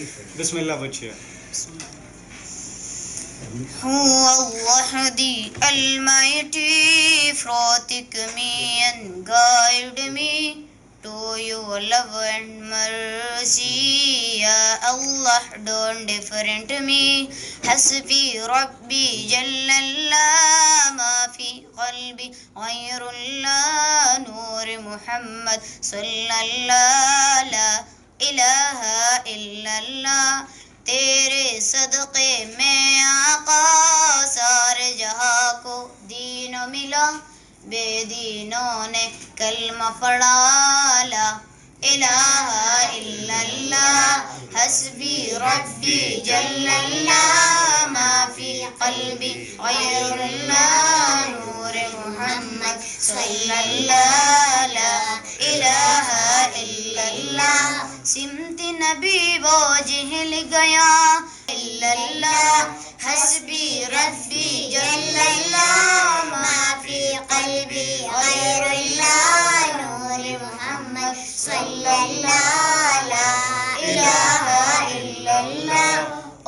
بسم اللہ بچے. Who Allah the Almighty, protect me and guide me to your love and mercy. Ya Allah, don't different me. Hasbi Rabbi Jallallah, ma fi qalbi ghayrullah. Noor Muhammad sallallahu la ilaha illallah. تیرے صدقے میں آقا سارے جہاں کو دین ملا، بے دینوں نے کلمہ پڑھا لا الہ الا اللہ. حسبی ربی جل اللہ، ما فی قلبی غیر اللہ. نور محمد صلی اللہ لا الہ الا اللہ. سمت نبی وہ جہل گیا الا اللہ. حسبی ربی جل اللہ، ما فی قلبی غیر اللہ. نور محمد صلی اللہ لا الہ الا اللہ.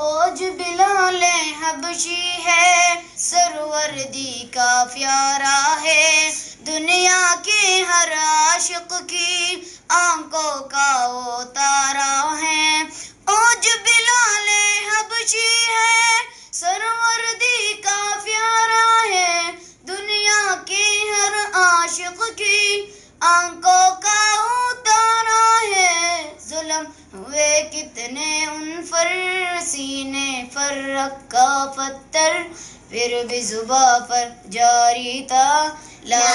اوج بلال حبشی ہے، سروردی کا پیارا ہے. دنیا کے ہر عاشق کی آنکھوں کا وہ تارا ہے. اوج بلال حبشی ہے، سروردی کا پیارا ہے. دنیا کے ہر عاشق کی آنکھوں کا وہ تارا ہے. ظلم ہوئے کتنے ان پر، سینے پر رکھا پتھر، پھر بھی زباں پر جاری تھا لا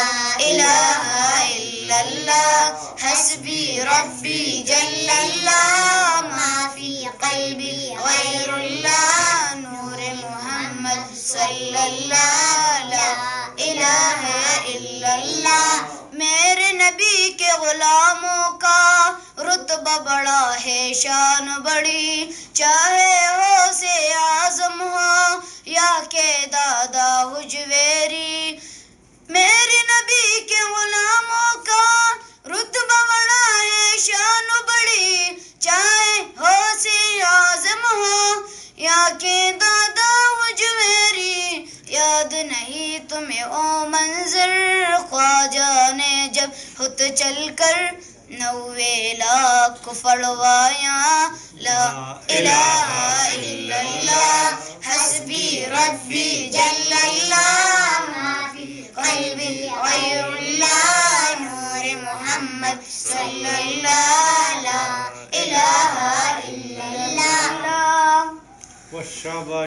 الہ الا اللہ. حسبی ربی جل اللہ، ما فی قلبی غیر اللہ. نور محمد صلی اللہ لا الہ الا اللہ. میرے نبی کے غلاموں کا رتبہ بڑا ہے، شان بڑی، چاہے غوث اعظم ہو یا کہ دادا حجویری. میرے نبی کے غلاموں کا رتبہ بڑا ہے، شان بڑی، چاہے غوث اعظم ہو یا کہ دادا حجویری. یاد نہیں تمہیں او منظر، خواجہ نے جب خود چل کر 90 لاکھ پڑھوایا لا الہ الا اللہ. حسبی ربی جل اللہ، ما فی قلبی غیر اللہ. نور محمد صلی اللہ لا الہ الا اللہ. والشابہ